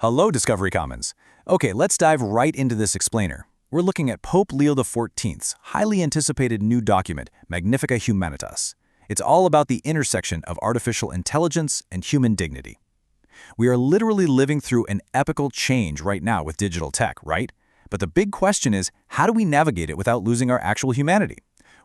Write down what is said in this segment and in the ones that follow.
Hello, Discovery Commons. Okay, let's dive right into this explainer. We're looking at Pope Leo XIV's highly anticipated new document, Magnifica Humanitas. It's all about the intersection of artificial intelligence and human dignity. We are literally living through an epical change right now with digital tech, right? But the big question is, how do we navigate it without losing our actual humanity?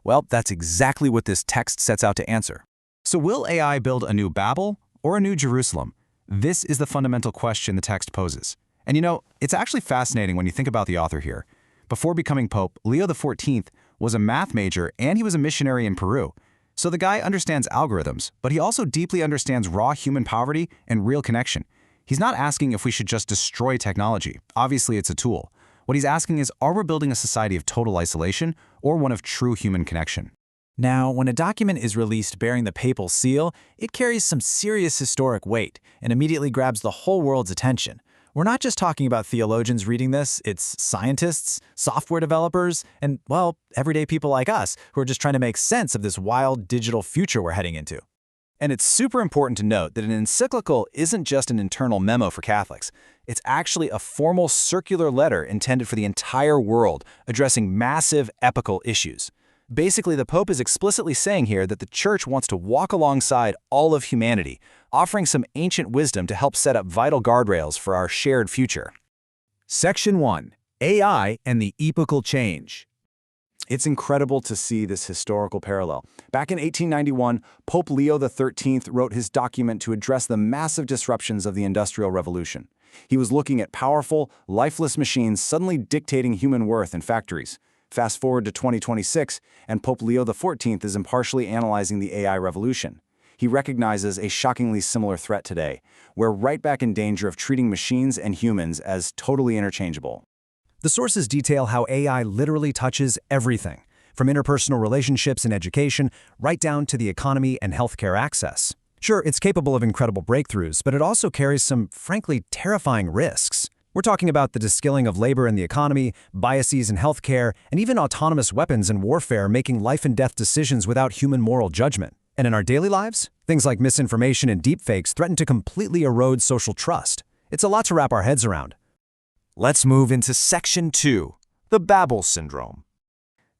Well, that's exactly what this text sets out to answer. So will AI build a new Babel or a new Jerusalem? This is the fundamental question the text poses. And it's actually fascinating when you think about the author here. Before becoming Pope, Leo XIV was a math major and he was a missionary in Peru. So the guy understands algorithms, but he also deeply understands raw human poverty and real connection. He's not asking if we should just destroy technology. Obviously, it's a tool. What he's asking is, are we building a society of total isolation or one of true human connection? Now, when a document is released bearing the papal seal, it carries some serious historic weight and immediately grabs the whole world's attention. We're not just talking about theologians reading this, it's scientists, software developers, and, well, everyday people like us who are just trying to make sense of this wild digital future we're heading into. And it's super important to note that an encyclical isn't just an internal memo for Catholics. It's actually a formal circular letter intended for the entire world, addressing massive, epical issues. Basically, the Pope is explicitly saying here that the Church wants to walk alongside all of humanity, offering some ancient wisdom to help set up vital guardrails for our shared future. Section 1. AI and the Epochal Change. It's incredible to see this historical parallel. Back in 1891, Pope Leo XIII wrote his document to address the massive disruptions of the Industrial Revolution. He was looking at powerful, lifeless machines suddenly dictating human worth in factories. Fast forward to 2026, and Pope Leo XIV is impartially analyzing the AI revolution. He recognizes a shockingly similar threat today. We're right back in danger of treating machines and humans as totally interchangeable. The sources detail how AI literally touches everything, from interpersonal relationships and education, right down to the economy and healthcare access. Sure, it's capable of incredible breakthroughs, but it also carries some, frankly, terrifying risks. We're talking about the deskilling of labor in the economy, biases in healthcare, and even autonomous weapons in warfare making life-and-death decisions without human moral judgment. And in our daily lives, things like misinformation and deepfakes threaten to completely erode social trust. It's a lot to wrap our heads around. Let's move into Section 2, the Babel Syndrome.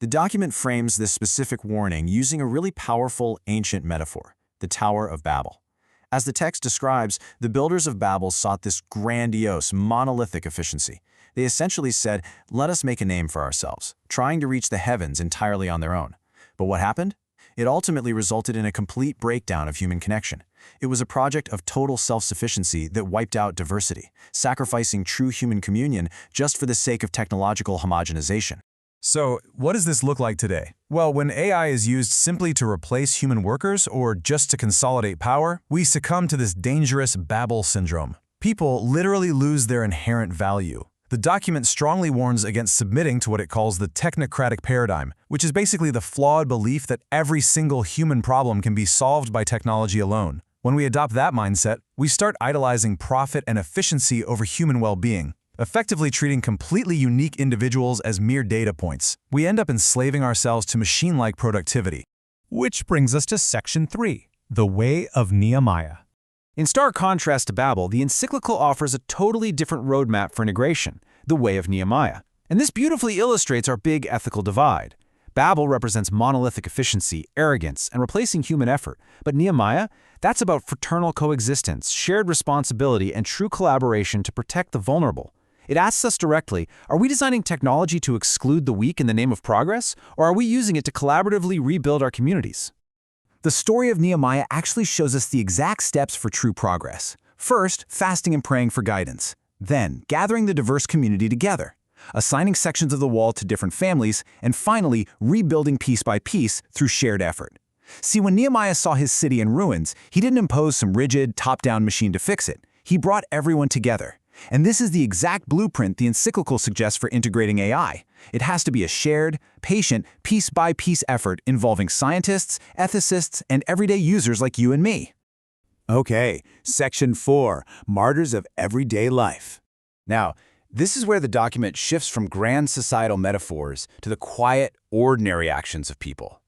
The document frames this specific warning using a really powerful ancient metaphor, the Tower of Babel. As the text describes, the builders of Babel sought this grandiose, monolithic efficiency. They essentially said, let us make a name for ourselves, trying to reach the heavens entirely on their own. But what happened? It ultimately resulted in a complete breakdown of human connection. It was a project of total self-sufficiency that wiped out diversity, sacrificing true human communion just for the sake of technological homogenization. So, what does this look like today? Well, when AI is used simply to replace human workers or just to consolidate power, we succumb to this dangerous Babel syndrome. People literally lose their inherent value. The document strongly warns against submitting to what it calls the technocratic paradigm, which is basically the flawed belief that every single human problem can be solved by technology alone. When we adopt that mindset, we start idolizing profit and efficiency over human well-being, effectively treating completely unique individuals as mere data points. We end up enslaving ourselves to machine-like productivity. Which brings us to Section 3, the Way of Nehemiah. In stark contrast to Babel, the encyclical offers a totally different roadmap for integration, the Way of Nehemiah. And this beautifully illustrates our big ethical divide. Babel represents monolithic efficiency, arrogance, and replacing human effort. But Nehemiah, that's about fraternal coexistence, shared responsibility, and true collaboration to protect the vulnerable. It asks us directly, are we designing technology to exclude the weak in the name of progress, or are we using it to collaboratively rebuild our communities? The story of Nehemiah actually shows us the exact steps for true progress. First, fasting and praying for guidance. Then, gathering the diverse community together. Assigning sections of the wall to different families, and finally, rebuilding piece by piece through shared effort. See, when Nehemiah saw his city in ruins, he didn't impose some rigid, top-down machine to fix it. He brought everyone together. And this is the exact blueprint the encyclical suggests for integrating AI. It has to be a shared, patient, piece-by-piece effort involving scientists, ethicists, and everyday users like you and me. Okay, Section 4, Martyrs of Everyday Life. Now, this is where the document shifts from grand societal metaphors to the quiet, ordinary actions of people.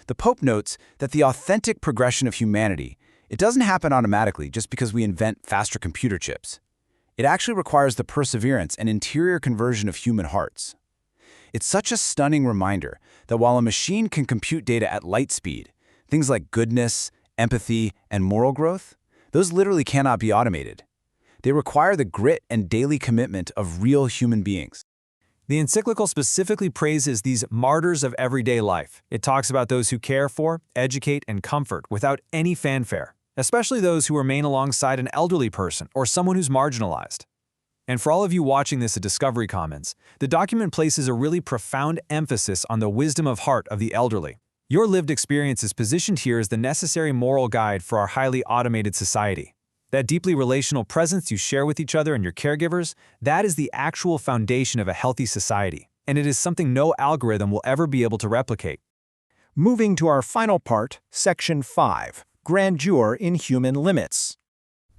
The Pope notes that the authentic progression of humanity, it doesn't happen automatically just because we invent faster computer chips. It actually requires the perseverance and interior conversion of human hearts. It's such a stunning reminder that while a machine can compute data at light speed, things like goodness, empathy, and moral growth, those literally cannot be automated. They require the grit and daily commitment of real human beings. The encyclical specifically praises these martyrs of everyday life. It talks about those who care for, educate, and comfort without any fanfare, especially those who remain alongside an elderly person or someone who's marginalized. And for all of you watching this at Discovery Commons, the document places a really profound emphasis on the wisdom of heart of the elderly. Your lived experience is positioned here as the necessary moral guide for our highly automated society. That deeply relational presence you share with each other and your caregivers, that is the actual foundation of a healthy society, and it is something no algorithm will ever be able to replicate. Moving to our final part, Section 5, Grandeur in Human Limits.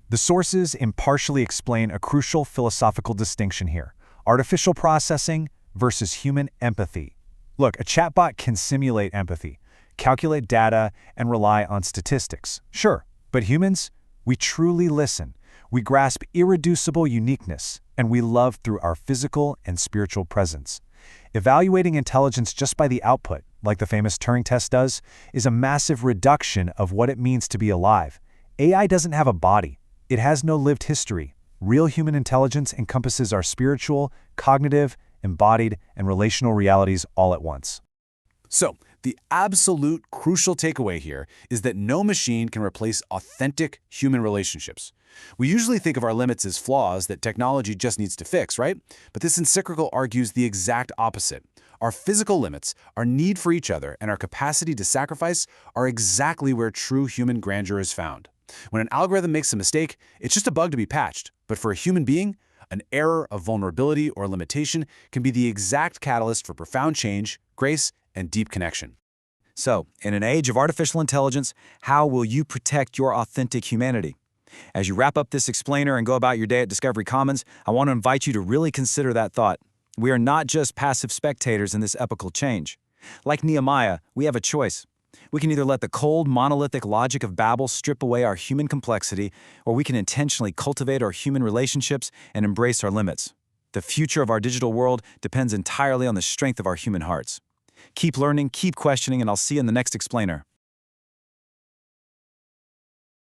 The sources impartially explain a crucial philosophical distinction here: artificial processing versus human empathy. Look, a chatbot can simulate empathy, calculate data, and rely on statistics. Sure, but humans? We truly listen. We grasp irreducible uniqueness, and we love through our physical and spiritual presence. Evaluating intelligence just by the output, like the famous Turing test does, is a massive reduction of what it means to be alive. AI doesn't have a body. It has no lived history. Real human intelligence encompasses our spiritual, cognitive, embodied, and relational realities all at once. So, the absolute crucial takeaway here is that no machine can replace authentic human relationships. We usually think of our limits as flaws that technology just needs to fix, right? But this encyclical argues the exact opposite. Our physical limits, our need for each other, and our capacity to sacrifice are exactly where true human grandeur is found. When an algorithm makes a mistake, it's just a bug to be patched. But for a human being, an error, a vulnerability, or limitation can be the exact catalyst for profound change, grace, and deep connection. So, in an age of artificial intelligence, how will you protect your authentic humanity? As you wrap up this explainer and go about your day at Discovery Commons, I want to invite you to really consider that thought. We are not just passive spectators in this epochal change. Like Nehemiah, we have a choice. We can either let the cold, monolithic logic of Babel strip away our human complexity, or we can intentionally cultivate our human relationships and embrace our limits. The future of our digital world depends entirely on the strength of our human hearts. Keep learning, keep questioning, and I'll see you in the next explainer.